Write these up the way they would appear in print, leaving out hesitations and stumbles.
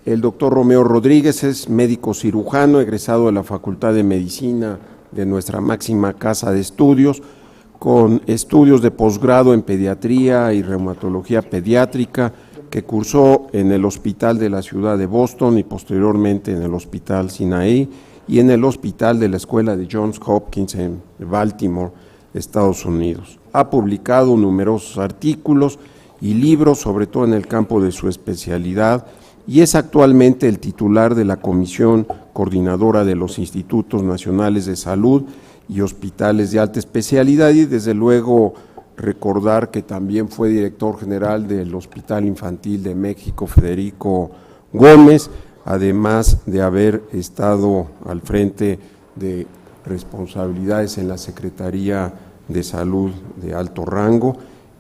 El doctor Romeo Rodríguez es médico cirujano, egresado de la Facultad de Medicina de nuestra máxima casa de estudios, con estudios de posgrado en pediatría y reumatología pediátrica, que cursó en el Hospital de la Ciudad de Boston y posteriormente en el Hospital Sinai y en el Hospital de la Escuela de Johns Hopkins en Baltimore, Estados Unidos. Ha publicado numerosos artículos y libros, sobre todo en el campo de su especialidad, y es actualmente el titular de la Comisión Coordinadora de los Institutos Nacionales de Salud y Hospitales de Alta Especialidad, y desde luego recordar que también fue director general del Hospital Infantil de México, Federico Gómez, además de haber estado al frente de responsabilidades en la Secretaría de Salud de alto rango,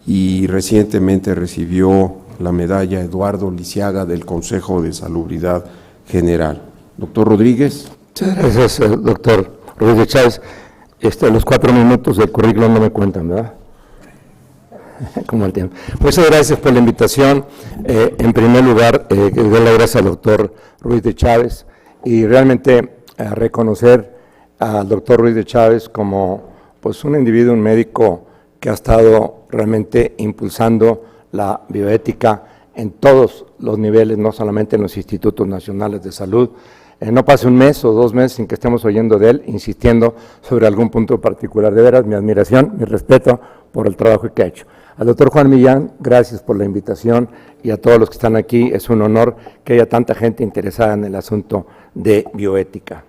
y recientemente recibió la medalla Eduardo Lisiaga del Consejo de Salubridad General. Doctor Rodríguez. Muchas gracias, doctor Rodríguez Chávez. Los 4 minutos del currículum no me cuentan, ¿verdad? Como el tiempo. Muchas gracias por la invitación. En primer lugar, doy las gracias al doctor Ruiz de Chávez y realmente reconocer al doctor Ruiz de Chávez como pues, un individuo, un médico que ha estado realmente impulsando la bioética en todos los niveles, no solamente en los institutos nacionales de salud. No pase un mes o 2 meses sin que estemos oyendo de él, insistiendo sobre algún punto particular. De veras, mi admiración, mi respeto por el trabajo que ha hecho. Al doctor Juan Millán, gracias por la invitación, y a todos los que están aquí, es un honor que haya tanta gente interesada en el asunto de bioética.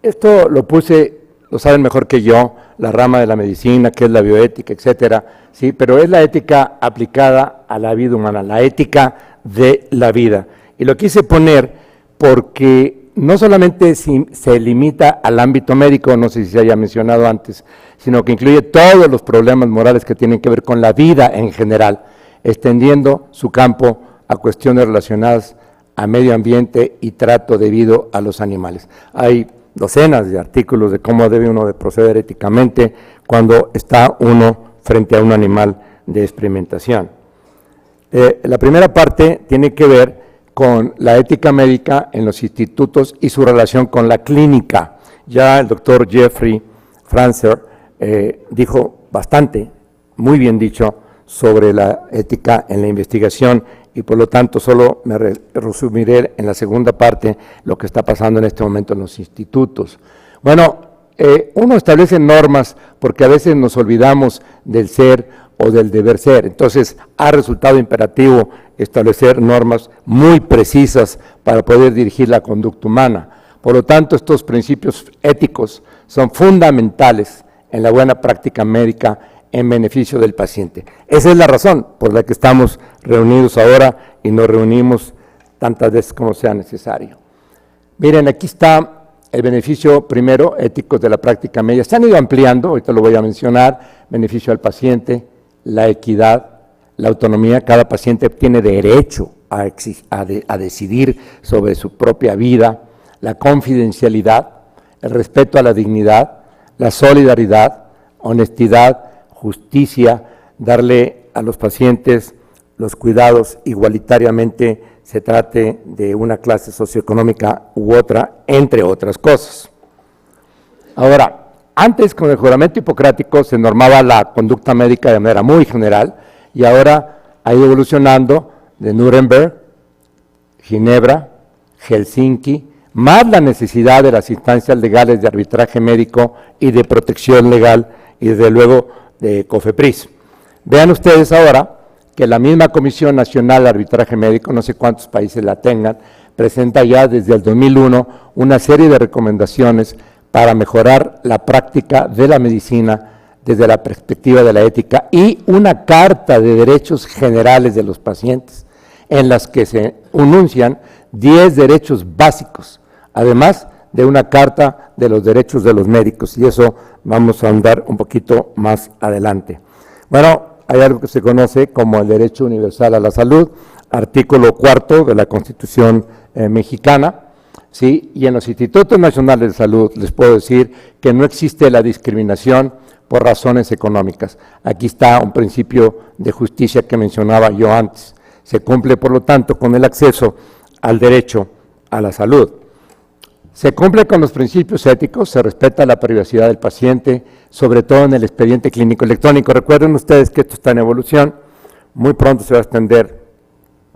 Esto lo puse, lo saben mejor que yo, la rama de la medicina, que es la bioética, etcétera, sí, pero es la ética aplicada a la vida humana, la ética de la vida. Y lo quise poner porque no solamente se limita al ámbito médico, no sé si se haya mencionado antes, sino que incluye todos los problemas morales que tienen que ver con la vida en general, extendiendo su campo a cuestiones relacionadas a medio ambiente y trato debido a los animales. Hay docenas de artículos de cómo debe uno de proceder éticamente cuando está uno frente a un animal de experimentación. La primera parte tiene que ver con la ética médica en los institutos y su relación con la clínica. Ya el doctor Jeffrey Francer dijo bastante, muy bien dicho, sobre la ética en la investigación, y por lo tanto solo me resumiré en la segunda parte lo que está pasando en este momento en los institutos. Bueno, uno establece normas porque a veces nos olvidamos del ser o del deber ser, entonces ha resultado imperativo establecer normas muy precisas para poder dirigir la conducta humana. Por lo tanto, estos principios éticos son fundamentales en la buena práctica médica en beneficio del paciente. Esa es la razón por la que estamos reunidos ahora y nos reunimos tantas veces como sea necesario. Miren, aquí está el beneficio primero ético de la práctica médica. Se han ido ampliando, ahorita lo voy a mencionar: beneficio al paciente, la equidad, la autonomía. Cada paciente tiene derecho a decidir sobre su propia vida, la confidencialidad, el respeto a la dignidad, la solidaridad, honestidad, justicia, darle a los pacientes los cuidados igualitariamente, se trate de una clase socioeconómica u otra, entre otras cosas. Ahora, antes con el juramento hipocrático se normaba la conducta médica de manera muy general, y ahora ha ido evolucionando de Nuremberg, Ginebra, Helsinki, más la necesidad de las instancias legales de arbitraje médico y de protección legal, y desde luego de COFEPRIS. Vean ustedes ahora que la misma Comisión Nacional de Arbitraje Médico, no sé cuántos países la tengan, presenta ya desde el 2001 una serie de recomendaciones para mejorar la práctica de la medicina desde la perspectiva de la ética, y una carta de derechos generales de los pacientes en las que se enuncian 10 derechos básicos, además de una carta de los derechos de los médicos, y eso vamos a andar un poquito más adelante. Bueno, hay algo que se conoce como el derecho universal a la salud, artículo 4 de la Constitución mexicana, ¿sí? Y en los institutos nacionales de salud les puedo decir que no existe la discriminación por razones económicas. Aquí está un principio de justicia que mencionaba yo antes. Se cumple, por lo tanto, con el acceso al derecho a la salud. Se cumple con los principios éticos, se respeta la privacidad del paciente, sobre todo en el expediente clínico electrónico. Recuerden ustedes que esto está en evolución, muy pronto se va a extender,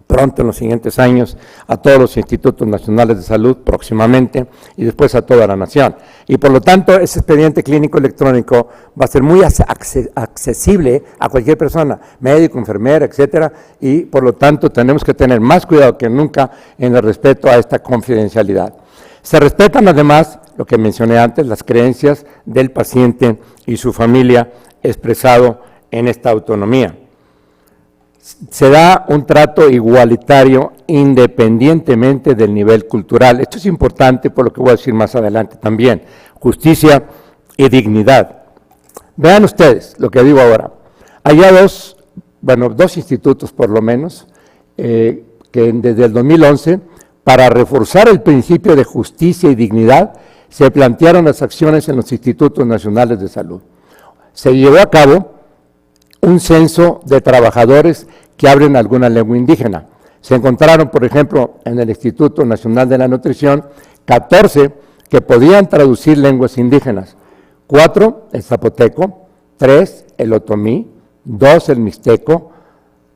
pronto en los siguientes años, a todos los institutos nacionales de salud próximamente y después a toda la nación. Y por lo tanto, ese expediente clínico electrónico va a ser muy accesible a cualquier persona, médico, enfermera, etcétera, y por lo tanto tenemos que tener más cuidado que nunca en el respeto a esta confidencialidad. Se respetan además, lo que mencioné antes, las creencias del paciente y su familia expresado en esta autonomía. Se da un trato igualitario independientemente del nivel cultural. Esto es importante por lo que voy a decir más adelante también. Justicia y dignidad. Vean ustedes lo que digo ahora. Hay dos institutos por lo menos, que desde el 2011, para reforzar el principio de justicia y dignidad, se plantearon las acciones en los institutos nacionales de salud. Se llevó a cabo un censo de trabajadores que hablen alguna lengua indígena. Se encontraron, por ejemplo, en el Instituto Nacional de la Nutrición, 14 que podían traducir lenguas indígenas, 4 el zapoteco, 3 el otomí, 2 el mixteco,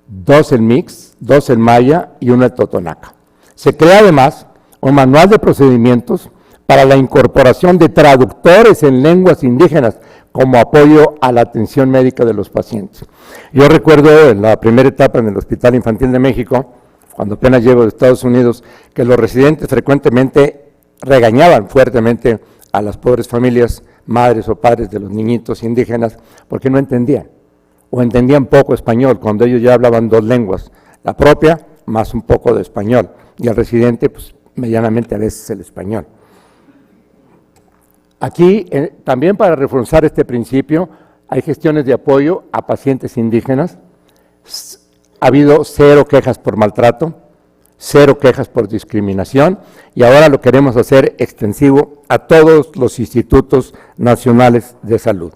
2 el mix, 2 el maya y 1 el totonaca. Se crea además un manual de procedimientos para la incorporación de traductores en lenguas indígenas como apoyo a la atención médica de los pacientes. Yo recuerdo en la primera etapa en el Hospital Infantil de México, cuando apenas llego de Estados Unidos, que los residentes frecuentemente regañaban fuertemente a las pobres familias, madres o padres de los niñitos indígenas, porque no entendían, o entendían poco español, cuando ellos ya hablaban 2 lenguas, la propia más un poco de español, y el residente, pues, medianamente a veces el español. Aquí, también para reforzar este principio, hay gestiones de apoyo a pacientes indígenas. Ha habido 0 quejas por maltrato, 0 quejas por discriminación, y ahora lo queremos hacer extensivo a todos los institutos nacionales de salud.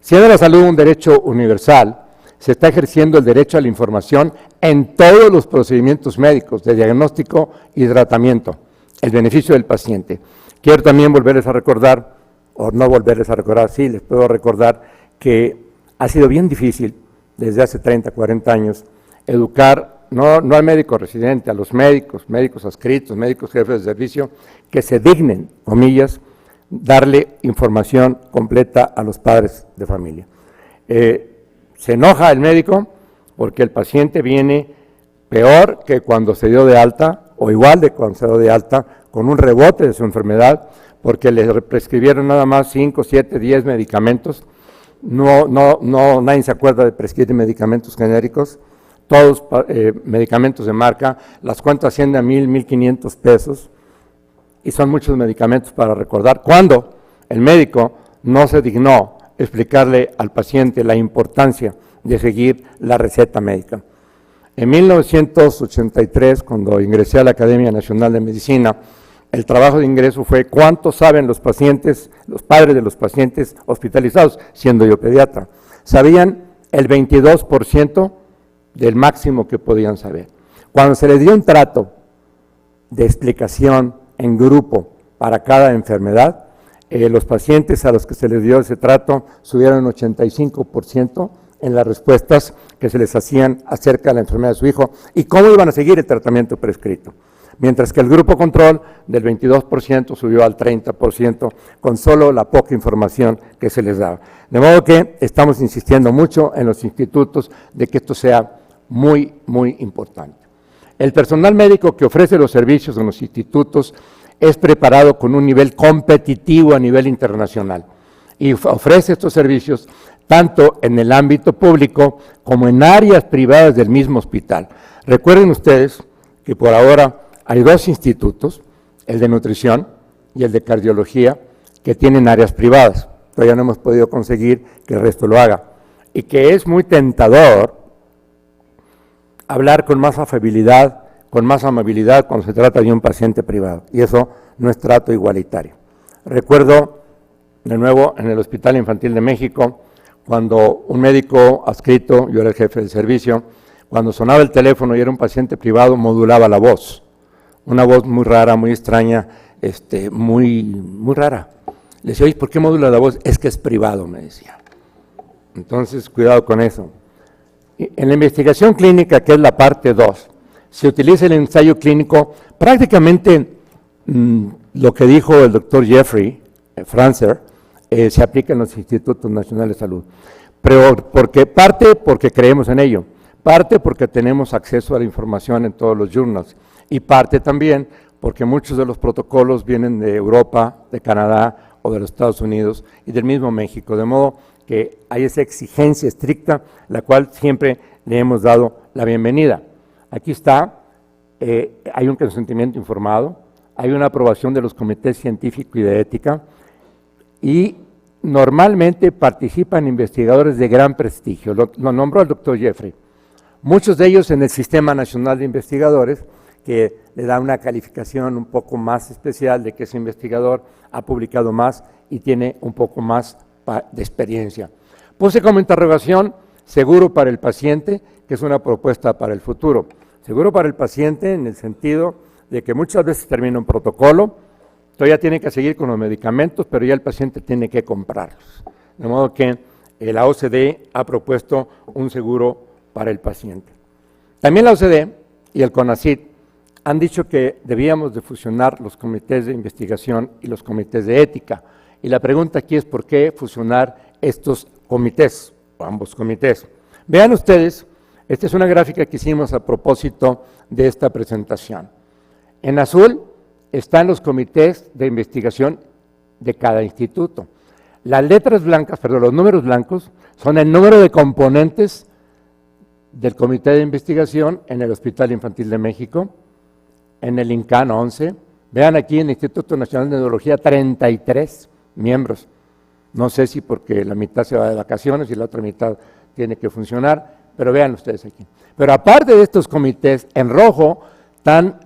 Siendo la salud un derecho universal, se está ejerciendo el derecho a la información en todos los procedimientos médicos de diagnóstico y tratamiento, el beneficio del paciente. Quiero también volverles a recordar, o no volverles a recordar, sí, les puedo recordar que ha sido bien difícil desde hace 30, 40 años educar, no al médico residente, a los médicos, médicos adscritos, médicos jefes de servicio, que se dignen, comillas, darle información completa a los padres de familia. Se enoja el médico porque el paciente viene peor que cuando se dio de alta, o igual de cuando se dio de alta, con un rebote de su enfermedad, porque le prescribieron nada más 5, 7, 10 medicamentos. Nadie se acuerda de prescribir medicamentos genéricos, todos medicamentos de marca, las cuentas ascienden a 1,000, 1,500 pesos, y son muchos medicamentos para recordar, cuando el médico no se dignó explicarle al paciente la importancia de seguir la receta médica. En 1983, cuando ingresé a la Academia Nacional de Medicina, el trabajo de ingreso fue cuánto saben los pacientes, los padres de los pacientes hospitalizados, siendo yo pediatra. Sabían el 22% del máximo que podían saber. Cuando se les dio un trato de explicación en grupo para cada enfermedad, los pacientes a los que se les dio ese trato subieron 85% en las respuestas que se les hacían acerca de la enfermedad de su hijo y cómo iban a seguir el tratamiento prescrito. Mientras que el grupo control del 22% subió al 30% con solo la poca información que se les daba. De modo que estamos insistiendo mucho en los institutos de que esto sea muy, muy importante. El personal médico que ofrece los servicios en los institutos es preparado con un nivel competitivo a nivel internacional y ofrece estos servicios tanto en el ámbito público como en áreas privadas del mismo hospital. Recuerden ustedes que por ahora hay 2 institutos, el de nutrición y el de cardiología, que tienen áreas privadas. Todavía no hemos podido conseguir que el resto lo haga. Y que es muy tentador hablar con más afabilidad, con más amabilidad cuando se trata de un paciente privado. Y eso no es trato igualitario. Recuerdo, de nuevo, en el Hospital Infantil de México, cuando un médico adscrito, yo era el jefe del servicio, cuando sonaba el teléfono y era un paciente privado, modulaba la voz. Una voz muy rara, muy extraña, muy rara. Le decía, oye, ¿por qué modula la voz? Es que es privado, me decía. Entonces, cuidado con eso. En la investigación clínica, que es la parte 2, se utiliza el ensayo clínico, prácticamente lo que dijo el doctor Jeffrey Francer, se aplica en los Institutos Nacionales de Salud. Pero porque creemos en ello, parte porque tenemos acceso a la información en todos los journals, y parte también porque muchos de los protocolos vienen de Europa, de Canadá o de los Estados Unidos y del mismo México, de modo que hay esa exigencia estricta, la cual siempre le hemos dado la bienvenida. Aquí está, hay un consentimiento informado, hay una aprobación de los comités científicos y de ética, y normalmente participan investigadores de gran prestigio, lo nombró el doctor Jeffrey, muchos de ellos en el Sistema Nacional de Investigadores, que le da una calificación un poco más especial de que ese investigador ha publicado más y tiene un poco más de experiencia. Puse como interrogación seguro para el paciente, que es una propuesta para el futuro. Seguro para el paciente en el sentido de que muchas veces termina un protocolo, todavía tiene que seguir con los medicamentos, pero ya el paciente tiene que comprarlos. De modo que la OCDE ha propuesto un seguro para el paciente. También la OCDE y el CONACYT han dicho que debíamos de fusionar los comités de investigación y los comités de ética. Y la pregunta aquí es ¿por qué fusionar estos comités, o ambos comités? Vean ustedes, esta es una gráfica que hicimos a propósito de esta presentación. En azul están los comités de investigación de cada instituto. Las letras blancas, perdón, los números blancos son el número de componentes del Comité de Investigación en el Hospital Infantil de México, en el INCAN 11, vean aquí en el Instituto Nacional de Neurología 33 miembros. No sé si porque la mitad se va de vacaciones y la otra mitad tiene que funcionar, pero vean ustedes aquí. Pero aparte de estos comités, en rojo están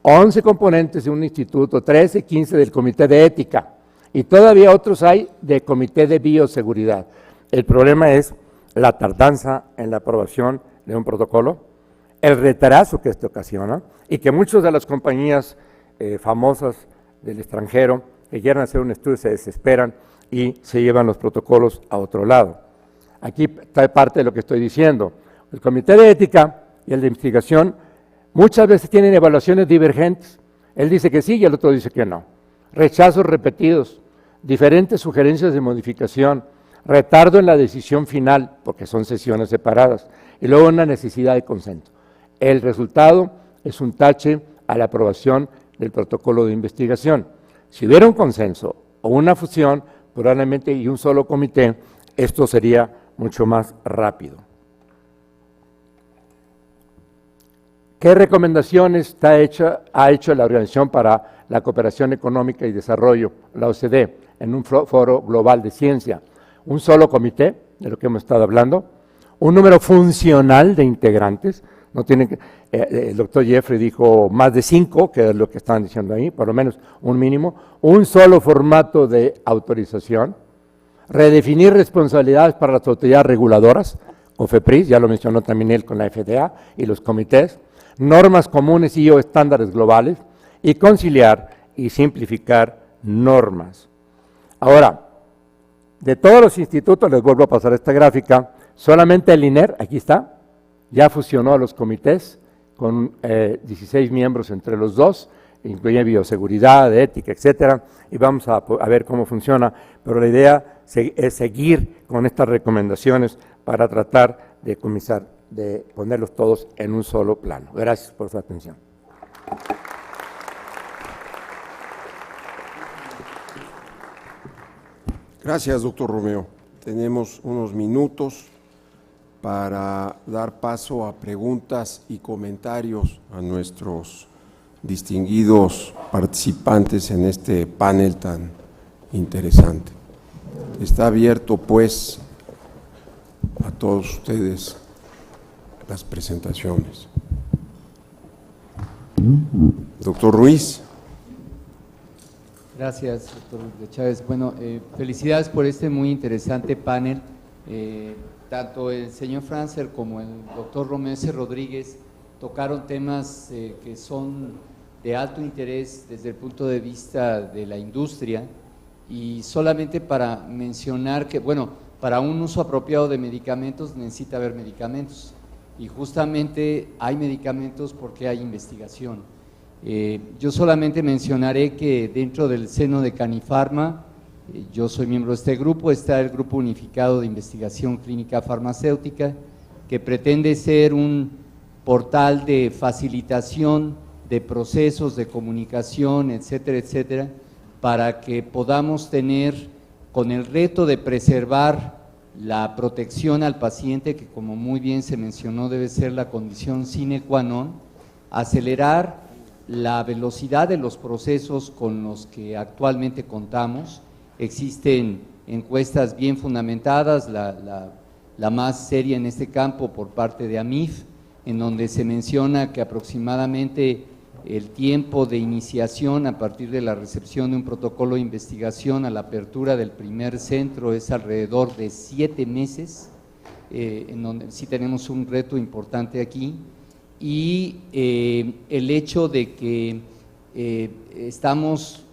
11 componentes de un instituto, 13, 15 del Comité de Ética, y todavía otros hay de Comité de Bioseguridad. El problema es la tardanza en la aprobación de un protocolo, el retraso que esto ocasiona, y que muchas de las compañías famosas del extranjero que quieren hacer un estudio se desesperan y se llevan los protocolos a otro lado. Aquí está parte de lo que estoy diciendo. El Comité de Ética y el de Investigación muchas veces tienen evaluaciones divergentes. Él dice que sí y el otro dice que no. Rechazos repetidos, diferentes sugerencias de modificación, retardo en la decisión final, porque son sesiones separadas, y luego una necesidad de consenso. El resultado es un tache a la aprobación del protocolo de investigación. Si hubiera un consenso o una fusión, probablemente y un solo comité, esto sería mucho más rápido. ¿Qué recomendaciones ha hecho la Organización para la Cooperación Económica y Desarrollo, la OCDE, en un foro global de ciencia? Un solo comité, de lo que hemos estado hablando, un número funcional de integrantes, no tiene que, el doctor Jeffrey dijo más de 5, que es lo que estaban diciendo ahí, por lo menos un mínimo, un solo formato de autorización, redefinir responsabilidades para las autoridades reguladoras, COFEPRIS, ya lo mencionó también él con la FDA y los comités, normas comunes y o estándares globales, y conciliar y simplificar normas. Ahora, de todos los institutos, les vuelvo a pasar esta gráfica, solamente el INER, aquí está, ya fusionó a los comités con 16 miembros entre los dos, incluye bioseguridad, ética, etcétera, y vamos a ver cómo funciona, pero la idea es seguir con estas recomendaciones para tratar de ponerlos todos en un solo plano. Gracias por su atención. Gracias, doctor Romeo. Tenemos unos minutos para dar paso a preguntas y comentarios a nuestros distinguidos participantes en este panel tan interesante. Está abierto, pues, a todos ustedes las presentaciones. Doctor Ruiz. Gracias, doctor de Chávez. Bueno, felicidades por este muy interesante panel. tanto el señor Francer como el doctor Romese Rodríguez tocaron temas que son de alto interés desde el punto de vista de la industria, y solamente para mencionar que, bueno, para un uso apropiado de medicamentos necesita haber medicamentos, y justamente hay medicamentos porque hay investigación. Yo solamente mencionaré que dentro del seno de Canifarma, yo soy miembro de este grupo, está el Grupo Unificado de Investigación Clínica Farmacéutica, que pretende ser un portal de facilitación de procesos de comunicación, etcétera, etcétera, para que podamos tener, con el reto de preservar la protección al paciente, que como muy bien se mencionó debe ser la condición sine qua non, acelerar la velocidad de los procesos con los que actualmente contamos. Existen encuestas bien fundamentadas, la más seria en este campo por parte de AMIF, en donde se menciona que aproximadamente el tiempo de iniciación a partir de la recepción de un protocolo de investigación a la apertura del primer centro es alrededor de 7 meses, en donde sí tenemos un reto importante aquí, y el hecho de que estamos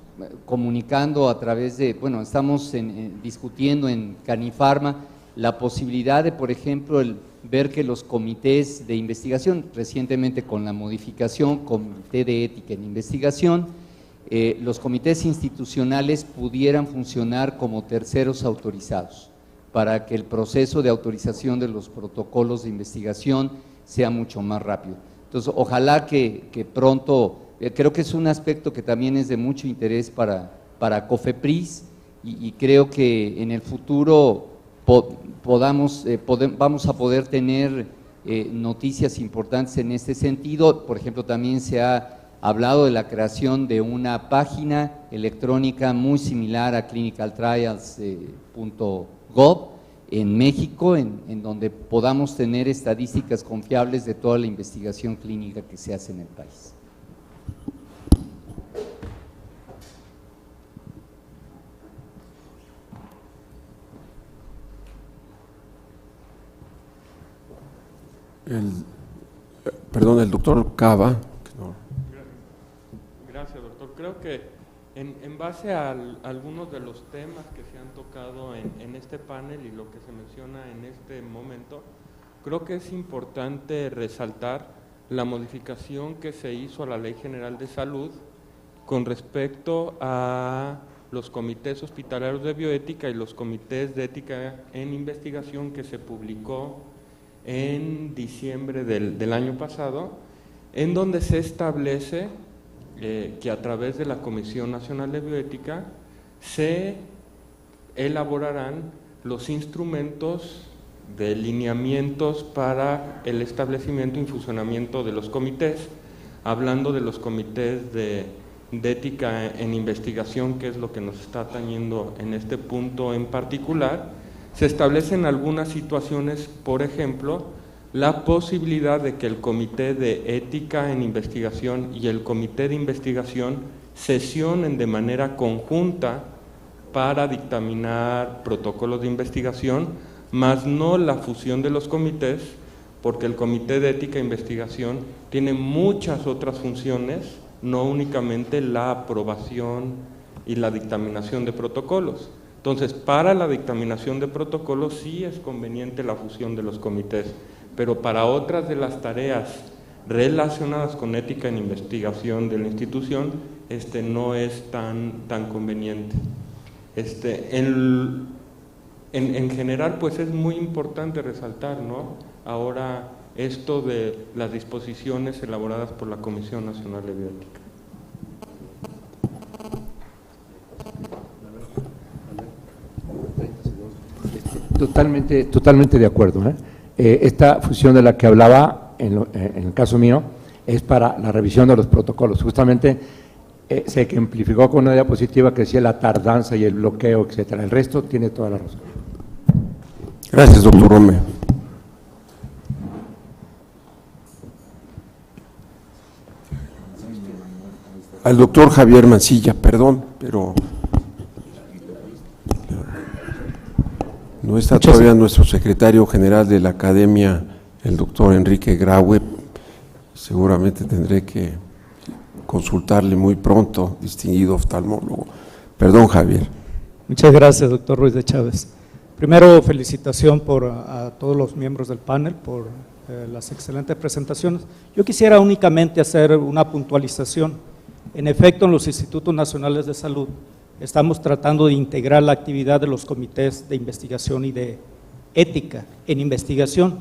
comunicando a través de, bueno, estamos discutiendo en Canifarma la posibilidad de, por ejemplo, ver que los comités de investigación, recientemente con la modificación, Comité de Ética en Investigación, los comités institucionales pudieran funcionar como terceros autorizados, para que el proceso de autorización de los protocolos de investigación sea mucho más rápido. Entonces, ojalá que pronto, creo que es un aspecto que también es de mucho interés para COFEPRIS, y creo que en el futuro vamos a poder tener noticias importantes en este sentido. Por ejemplo, también se ha hablado de la creación de una página electrónica muy similar a clinicaltrials.gov en México, en donde podamos tener estadísticas confiables de toda la investigación clínica que se hace en el país. El doctor Cava. Gracias, doctor. Creo que en base a algunos de los temas que se han tocado en este panel y lo que se menciona en este momento, creo que es importante resaltar la modificación que se hizo a la Ley General de Salud con respecto a los comités hospitalarios de bioética y los comités de ética en investigación, que se publicó en diciembre del año pasado, en donde se establece que a través de la Comisión Nacional de Bioética se elaborarán los instrumentos de lineamientos para el establecimiento y funcionamiento de los comités. Hablando de los comités de ética en investigación, que es lo que nos está atañendo en este punto en particular, se establecen algunas situaciones, por ejemplo, la posibilidad de que el Comité de Ética en Investigación y el Comité de Investigación sesionen de manera conjunta para dictaminar protocolos de investigación, más no la fusión de los comités, porque el Comité de Ética e Investigación tiene muchas otras funciones, no únicamente la aprobación y la dictaminación de protocolos. Entonces, para la dictaminación de protocolos sí es conveniente la fusión de los comités, pero para otras de las tareas relacionadas con ética en investigación de la institución, no es tan conveniente. En general, pues es muy importante resaltar, ¿no?, ahora esto de las disposiciones elaboradas por la Comisión Nacional de Bioética. Totalmente de acuerdo. Esta fusión de la que hablaba, en el caso mío, es para la revisión de los protocolos. Justamente se ejemplificó con una diapositiva que decía la tardanza y el bloqueo, etcétera. El resto tiene toda la razón. Gracias, doctor Romero. Al doctor Javier Mancilla, perdón, pero No está todavía nuestro secretario general de la Academia, el doctor Enrique Graue. Seguramente tendré que consultarle muy pronto, distinguido oftalmólogo. Perdón, Javier. Muchas gracias, doctor Ruiz de Chávez. Primero, felicitación a todos los miembros del panel por las excelentes presentaciones. Yo quisiera únicamente hacer una puntualización. En efecto, en los Institutos Nacionales de Salud estamos tratando de integrar la actividad de los comités de investigación y de ética en investigación.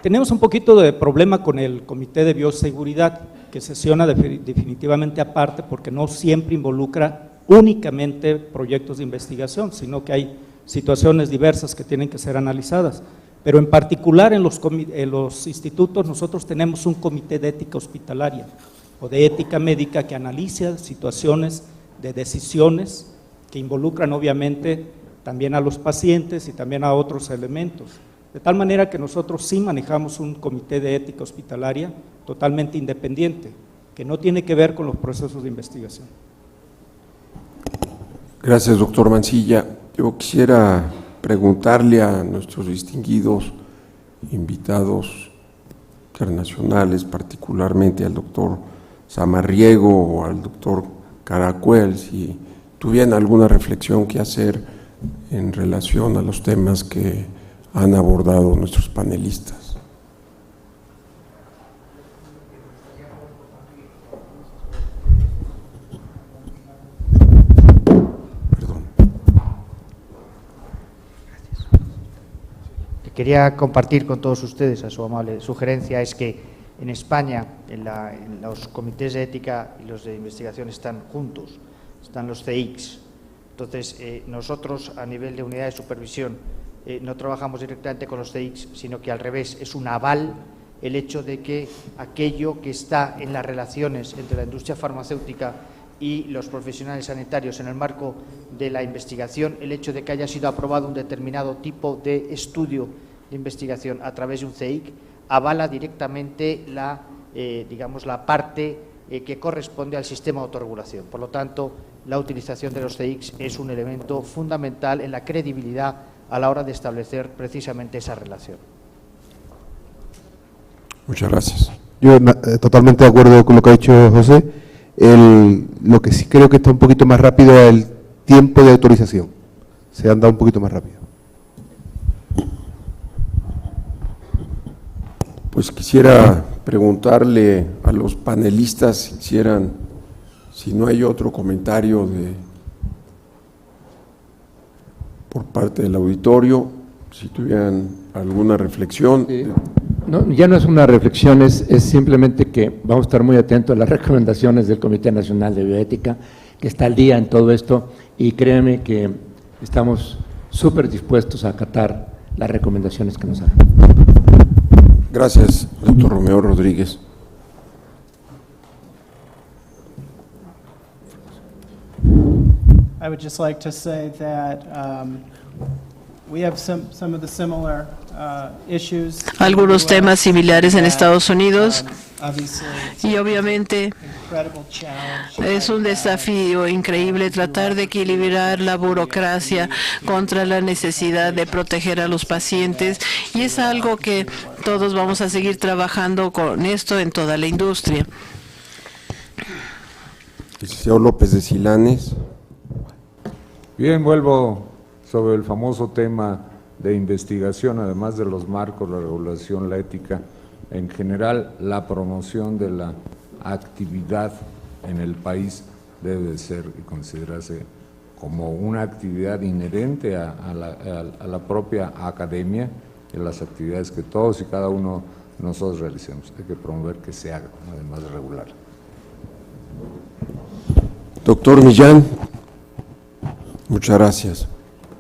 Tenemos un poquito de problema con el Comité de Bioseguridad, que sesiona definitivamente aparte porque no siempre involucra únicamente proyectos de investigación, sino que hay situaciones diversas que tienen que ser analizadas. Pero en particular en los institutos nosotros tenemos un comité de ética hospitalaria o de ética médica que analiza situaciones de decisiones que involucran obviamente también a los pacientes y también a otros elementos. De tal manera que nosotros sí manejamos un comité de ética hospitalaria totalmente independiente, que no tiene que ver con los procesos de investigación. Gracias, doctor Mancilla. Yo quisiera preguntarle a nuestros distinguidos invitados internacionales, particularmente al doctor Samarriego o al doctor Caracuel, si tuvieran alguna reflexión que hacer en relación a los temas que han abordado nuestros panelistas. Perdón. Quería compartir con todos ustedes, a su amable sugerencia, es que en España en los comités de ética y los de investigación están juntos, están los CEICs. Entonces, nosotros a nivel de unidad de supervisión no trabajamos directamente con los CEICs, sino que al revés, es un aval el hecho de que aquello que está en las relaciones entre la industria farmacéutica y los profesionales sanitarios en el marco de la investigación, el hecho de que haya sido aprobado un determinado tipo de estudio de investigación a través de un CEIC, avala directamente digamos, la parte que corresponde al sistema de autorregulación. Por lo tanto, la utilización de los CEICs es un elemento fundamental en la credibilidad a la hora de establecer precisamente esa relación. Muchas gracias. Yo totalmente de acuerdo con lo que ha dicho José. Lo que sí creo que está un poquito más rápido es el tiempo de autorización. Se anda un poquito más rápido. Pues quisiera preguntarle a los panelistas si no hay otro comentario por parte del auditorio, si tuvieran alguna reflexión. Sí. No, ya no es una reflexión, es simplemente que vamos a estar muy atentos a las recomendaciones del Comité Nacional de Bioética, que está al día en todo esto, y créanme que estamos súper dispuestos a acatar las recomendaciones que nos hagan. Gracias, doctor Romeo Rodríguez. I would just like to say that we have some of the similar issues. Algunos temas similares en Estados Unidos y obviamente es un desafío increíble tratar de equilibrar la burocracia contra la necesidad de proteger a los pacientes, y es algo que todos vamos a seguir trabajando con esto en toda la industria. El señor López de Silanes. Bien, vuelvo sobre el famoso tema de investigación, además de los marcos, la regulación, la ética, en general la promoción de la actividad en el país debe ser y considerarse como una actividad inherente a la propia academia y a las actividades que todos y cada uno de nosotros realicemos. Hay que promover que se haga, además de regular. Doctor Millán, muchas gracias.